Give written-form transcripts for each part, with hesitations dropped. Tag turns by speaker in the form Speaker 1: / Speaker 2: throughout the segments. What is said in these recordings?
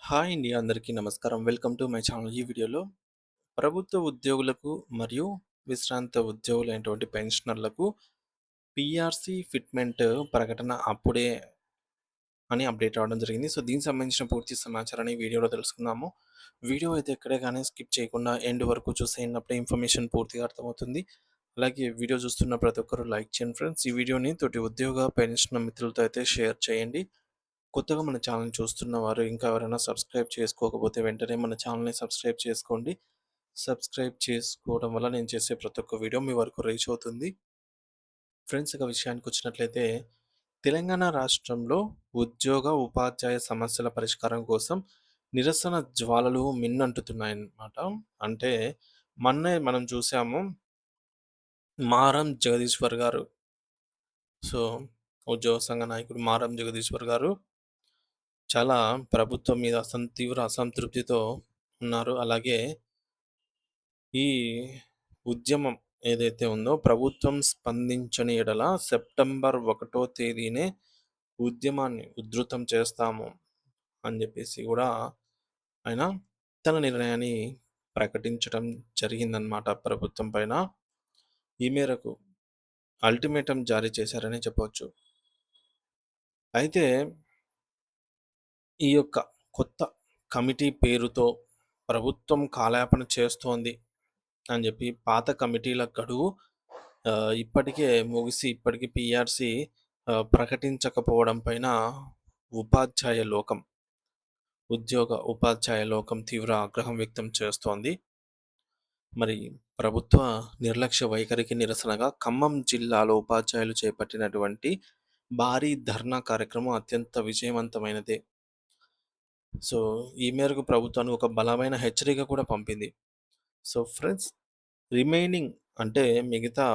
Speaker 1: Hi అండి, అందరికీ నమస్కారం. Welcome to my channel. ఈ వీడియోలో ప్రభుత్వ ఉద్యోగులకు మరియు విశ్రాంత ఉద్యోగులైనటువంటి పెన్షనర్లకు పీఆర్సీ ఫిట్మెంట్ ప్రకటన అప్పుడే అని అప్డేట్ అవ్వడం జరిగింది. సో దీనికి సంబంధించిన పూర్తి సమాచారాన్ని ఈ వీడియోలో తెలుసుకుందాము. వీడియో అయితే ఎక్కడే కానీ స్కిప్ చేయకుండా ఎండ్ వరకు చూసేటప్పుడే ఇన్ఫర్మేషన్ పూర్తిగా అర్థమవుతుంది. అలాగే వీడియో చూస్తున్న ప్రతి ఒక్కరు లైక్ చేయండి ఫ్రెండ్స్. ఈ వీడియోని తోటి ఉద్యోగ పెన్షన్ మిత్రులతో అయితే షేర్ చేయండి. కొత్తగా మన ఛానల్ చూస్తున్న వారు ఇంకా ఎవరైనా సబ్స్క్రైబ్ చేసుకోకపోతే వెంటనే మన ఛానల్ని సబ్స్క్రైబ్ చేసుకోండి. సబ్స్క్రైబ్ చేసుకోవడం వల్ల నేను చేసే ప్రతి ఒక్క వీడియో మీ వరకు రీచ్ అవుతుంది. ఫ్రెండ్స్, ఇక విషయానికి వచ్చినట్లయితే తెలంగాణ రాష్ట్రంలో ఉద్యోగ ఉపాధ్యాయ సమస్యల పరిష్కారం కోసం నిరసన జ్వాలలు మిన్నంటుతున్నాయన్నమాట. అంటే మొన్నే మనం చూసాము, మారం జగదీశ్వర్ గారు. సో ఉద్యోగ సంఘ నాయకుడు మారం జగదీశ్వర్ గారు చాలా ప్రభుత్వం మీద తీవ్ర అసంతృప్తితో ఉన్నారు. అలాగే ఈ ఉద్యమం ఏదైతే ఉందో ప్రభుత్వం స్పందించని ఎడల సెప్టెంబర్ 1వ తేదీనే ఉద్యమాన్ని ఉధృతం చేస్తాము అని చెప్పేసి కూడా ఆయన తన నిర్ణయాన్ని ప్రకటించడం జరిగిందనమాట ప్రభుత్వం పైన. ఈ మేరకు అల్టిమేటం జారీ చేశారని చెప్పవచ్చు. అయితే ఈ యొక్క కొత్త కమిటీ పేరుతో ప్రభుత్వం కాలయాపన చేస్తోంది అని చెప్పి పాత కమిటీల గడువు ఇప్పటికే ముగిసి ఇప్పటికీ పీఆర్సీ ప్రకటించకపోవడం పైన ఉద్యోగ ఉపాధ్యాయ లోకం తీవ్ర ఆగ్రహం వ్యక్తం చేస్తోంది. మరి ప్రభుత్వ నిర్లక్ష్య వైఖరికి నిరసనగా ఖమ్మం జిల్లాలో ఉపాధ్యాయులు చేపట్టినటువంటి భారీ ధర్నా కార్యక్రమం అత్యంత విజయవంతమైనదే. సో ఈ మేరకు ప్రభుత్వానికి ఒక బలమైన హెచ్చరిక కూడా పంపింది. సో ఫ్రెండ్స్, రిమైనింగ్ అంటే మిగతా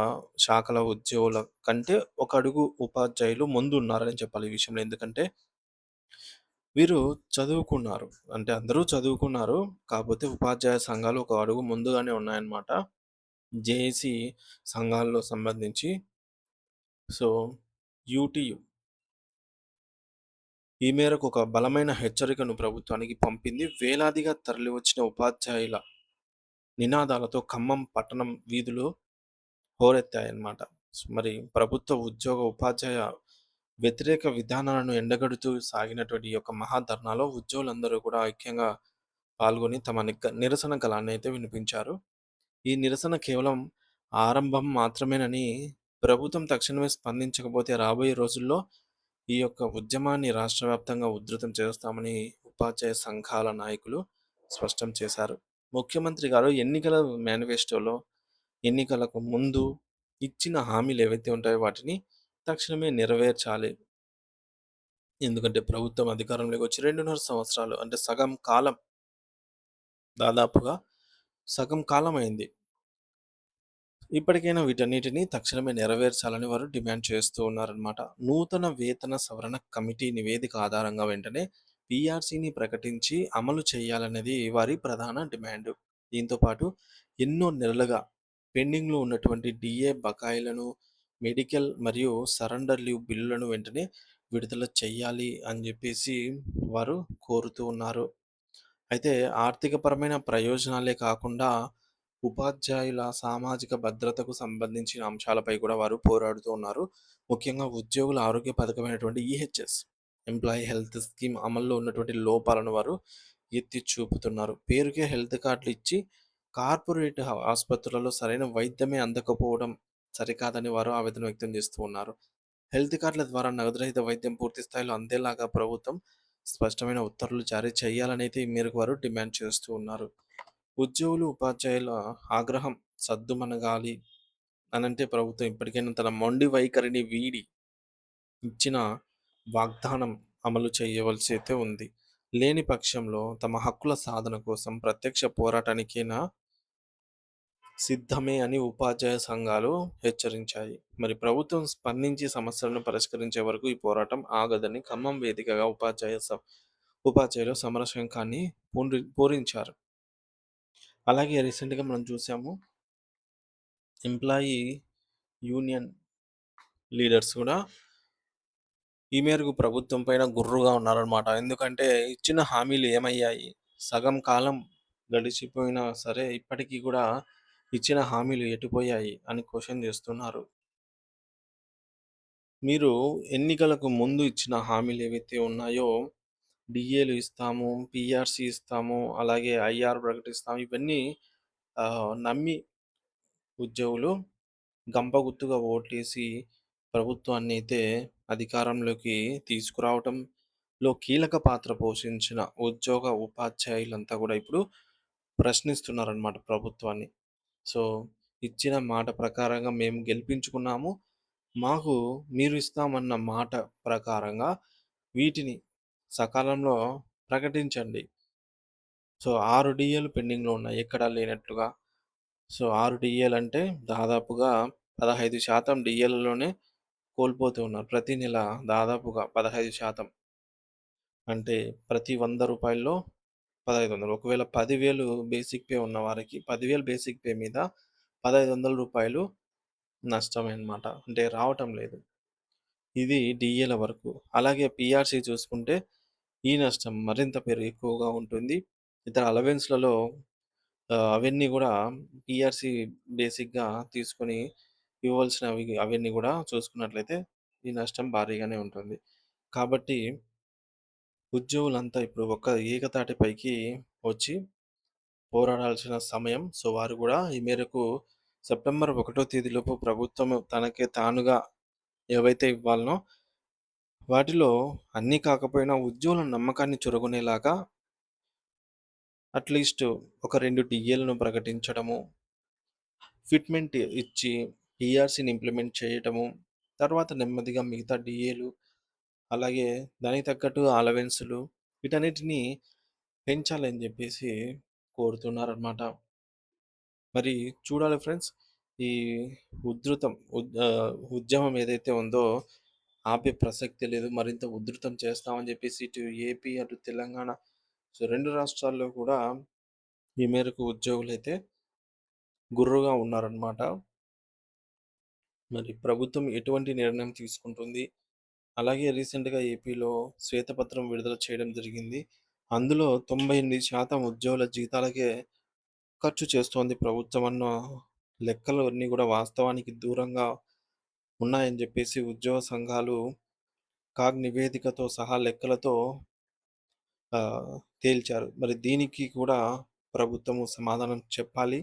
Speaker 1: శాఖల ఉద్యోగుల కంటే ఒక అడుగు ఉపాధ్యాయులు ముందు ఉన్నారని చెప్పాలి ఈ విషయంలో. ఎందుకంటే వీరు చదువుకున్నారు, అంటే అందరూ చదువుకున్నారు. కాకపోతే ఉపాధ్యాయ సంఘాలు ఒక అడుగు ముందుగానే ఉన్నాయన్నమాట జేఏసీ సంఘాల్లో సంబంధించి. సో యూటీయు ఈ మేరకు ఒక బలమైన హెచ్చరికను ప్రభుత్వానికి పంపింది. వేలాదిగా తరలివచ్చిన ఉపాధ్యాయుల నినాదాలతో ఖమ్మం పట్టణం వీధులు హోరెత్తాయన్నమాట. మరి ప్రభుత్వ ఉద్యోగ ఉపాధ్యాయ వ్యతిరేక విధానాలను ఎండగడుతూ సాగినటువంటి ఈ యొక్క మహాధర్నాలో ఉద్యోగులందరూ కూడా ఐక్యంగా పాల్గొని తమ నిరసన గళాన్ని అయితే వినిపించారు. ఈ నిరసన కేవలం ఆరంభం మాత్రమేనని, ప్రభుత్వం తక్షణమే స్పందించకపోతే రాబోయే రోజుల్లో ఈ యొక్క ఉద్యమాన్ని రాష్ట్ర వ్యాప్తంగా ఉధృతం చేస్తామని ఉపాధ్యాయ సంఘాల నాయకులు స్పష్టం చేశారు. ముఖ్యమంత్రి గారు ఎన్నికల మేనిఫెస్టోలో ఎన్నికలకు ముందు ఇచ్చిన హామీలు ఏవైతే ఉంటాయో వాటిని తక్షణమే నెరవేర్చాలి. ఎందుకంటే ప్రభుత్వం అధికారంలోకి వచ్చి 2.5 సంవత్సరాలు, అంటే దాదాపుగా సగం కాలం అయింది. ఇప్పటికైనా వీటన్నిటిని తక్షణమే నెరవేర్చాలని వారు డిమాండ్ చేస్తూ ఉన్నారన్నమాట. నూతన వేతన సవరణ కమిటీ నివేదిక ఆధారంగా వెంటనే పీఆర్సీని ప్రకటించి అమలు చేయాలనేది వారి ప్రధాన డిమాండ్. దీంతో పాటు ఎన్నో నెలలుగా పెండింగ్లో ఉన్నటువంటి డిఏ బకాయిలను, మెడికల్ మరియు సరెండర్ లీవ్ బిల్లులను వెంటనే విడుదల చేయాలి అని చెప్పేసి వారు కోరుతూ ఉన్నారు. అయితే ఆర్థికపరమైన ప్రయోజనాలే కాకుండా ఉపాధ్యాయుల సామాజిక భద్రతకు సంబంధించిన అంశాలపై కూడా వారు పోరాడుతూ ఉన్నారు. ముఖ్యంగా ఉద్యోగుల ఆరోగ్య పథకమైనటువంటి ఈహెచ్ఎస్, ఎంప్లాయీ హెల్త్ స్కీమ్ అమల్లో ఉన్నటువంటి లోపాలను వారు ఎత్తి చూపుతున్నారు. పేరుకే హెల్త్ కార్డులు ఇచ్చి కార్పొరేట్ ఆసుపత్రులలో సరైన వైద్యమే అందకపోవడం సరికాదని వారు ఆవేదన వ్యక్తం చేస్తూ ఉన్నారు. హెల్త్ కార్డుల ద్వారా నగదురహిత వైద్యం పూర్తి స్థాయిలో అందేలాగా ప్రభుత్వం స్పష్టమైన ఉత్తర్వులు జారీ చేయాలనైతే ఈ మేరకు వారు డిమాండ్ చేస్తూ ఉన్నారు. ఉద్యోగులు ఉపాధ్యాయుల ఆగ్రహం సద్దుమణగాలి అనంటే ప్రభుత్వం ఇప్పటికైనా తన మొండి వైఖరిని వీడి ఇచ్చిన వాగ్దానం అమలు చేయవలసి అయితే ఉంది. లేని పక్షంలో తమ హక్కుల సాధన కోసం ప్రత్యక్ష పోరాటానికైనా సిద్ధమే అని ఉపాధ్యాయ సంఘాలు హెచ్చరించాయి. మరి ప్రభుత్వం స్పందించి సమస్యలను పరిష్కరించే వరకు ఈ పోరాటం ఆగదని ఖమ్మం వేదికగా ఉపాధ్యాయులు సమర శంఖాన్ని పూరించారు. అలాగే రీసెంట్గా మనం చూసాము, ఎంప్లాయీ యూనియన్ లీడర్స్ కూడా ఈ మేరకు ప్రభుత్వం పైన గుర్రుగా ఉన్నారనమాట. ఎందుకంటే ఇచ్చిన హామీలు ఏమయ్యాయి? సగం కాలం గడిచిపోయినా సరే ఇప్పటికి గూడా ఇచ్చిన హామీలు ఎటుపోయాయి అని క్వెషన్ చేస్తున్నారు. మీరు ఎన్నికలకు ముందు ఇచ్చిన హామీలేవైతే ఉన్నాయో డీఏలు ఇస్తాము, పీఆర్సీ ఇస్తాము, అలాగే ఐఆర్ ప్రకటిస్తాము. ఇవన్నీ నమ్మి ఉద్యోగులు గంపగుత్తుగా ఓట్లేసి ప్రభుత్వాన్నయితే అధికారంలోకి తీసుకురావటంలో కీలక పాత్ర పోషించిన ఉద్యోగ ఉపాధ్యాయులంతా గూడా ఇప్పుడు ప్రశ్నిస్తున్నారనమాట ప్రభుత్వాన్ని. సో, ఇచ్చిన మాట ప్రకారంగా మేము గెలిపించుకున్నాము. మాకు మీరు ఇస్తామన్న మాట ప్రకారంగా వీటిని సకాలంలో ప్రకటించండి. సో, 6 డీఏలు పెండింగ్‌లో ఉన్నాయి ఎక్కడా లేనట్లుగా. సో, 6 డీఏలంటే దాదాపుగా 15% డీఏలలోనే కోల్పోతూ ఉన్నారు. ప్రతి నెల దాదాపుగా 15% అంటే ప్రతి రూ. 100లో 1500. ఒకవేళ 10,000 బేసిక్ పే ఉన్న వారికి 10,000 బేసిక్ పే మీద రూ. 1,500 నష్టమే అన్నమాట. అంటే రావటం లేదు. ఇది డీఏల వరకు. అలాగే పీఆర్సీ చూసుకుంటే ఈ నష్టం మరింత ఎక్కువగా ఉంటుంది. ఇతర అలవెన్స్‌లలో అవన్నీ గూడా పీఆర్సీ బేసిక్‌గా తీసుకొని ఇవ్వాల్సినవి అవన్నీ గూడా చూసుకున్నట్లయితే ఈ నష్టం భారీగానే ఉంటుంది. కాబట్టి ఉద్యోగులంతా ఇప్పుడు ఒక ఏకతాటిపైకి వచ్చి పోరాడాల్సిన సమయం. సో, వారు గూడా ఈ మేరకు సెప్టెంబర్ 1 తేదీలోపు ప్రభుత్వం తనకి తానుగా ఏవైతే ఇవ్వాలనో వాటిలో అన్నీ కాకపోయినా ఉద్యోగుల నమ్మకాన్ని చూరగొనేలాగా అట్‌లీస్ట్ ఒక 2 టీఏలను ప్రకటించడము, ఫిట్‌మెంట్ ఇచ్చి పీఆర్‌సీని ఇంప్లిమెంట్ చేయటము, తర్వాత నెమ్మదిగా మిగతా డీఏలు, అలాగే దానికి తగ్గట్టు అలవెన్సులు వీటన్నిటిని పెంచాలని జెప్పేసి కోరుతున్నారనమాట. మరి చూడాలి ఫ్రెండ్స్. ఈ ఉద్యమం ఏదైతే ఉందో ఆపే ప్రసక్తే లేదు. మరింత ఉధృతం చేస్తామని జెప్పేసి ఇటు ఏపీ, అటు తెలంగాణ సో 2 రాష్ట్రాల్లో కూడా ఈ మేరకు ఉద్యోగులైతే గుర్రుగా ఉన్నారనమాట. మరి ప్రభుత్వం ఎటువంటి నిర్ణయం తీసుకుంటుంది? అలాగే రీసెంట్‌గా ఏపీలో శ్వేతపత్రం విడుదల చేయడం జరిగింది. అందులో 98% ఉద్యోగుల జీతాలకే ఖర్చు చేస్తోంది ప్రభుత్వం అన్న లెక్కలు అన్నీ గూడా వాస్తవానికి దూరంగా ఉన్నాయని జెప్పేసి ఉద్యోగ సంఘాలు కాగ్ నివేదికతో సహా లెక్కలతో తేల్చారు. మరి దీనికి కూడా ప్రభుత్వము సమాధానం చెప్పాలి.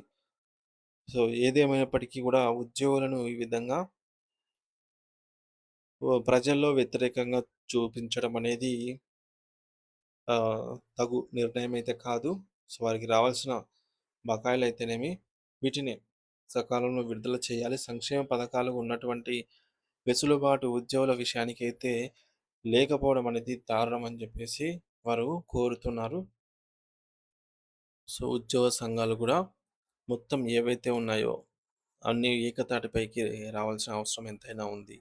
Speaker 1: సో, ఏదేమైనప్పటికీ గూడా ఉద్యోగులను ఈ విధంగా ప్రజల్లో వ్యతిరేకంగా చూపించడం అనేది తగు నిర్ణయమైతే కాదు. సో, వారికి రావాల్సిన బకాయిలైతేనేమి వీటిని సకాలంలో విడుదల చేయాలి. సంక్షేమ పథకాలు ఉన్నటువంటి వెసులుబాటు ఉద్యోగుల విషయానికైతే లేకపోవడం అనేది దారుణం అని జెప్పేసి వారు కోరుతున్నారు. సో, ఉద్యోగ సంఘాలు గూడా మొత్తం ఏవైతే ఉన్నాయో అన్నీ ఏకతాటిపైకి రావాల్సిన అవసరం ఎంతైనా ఉంది.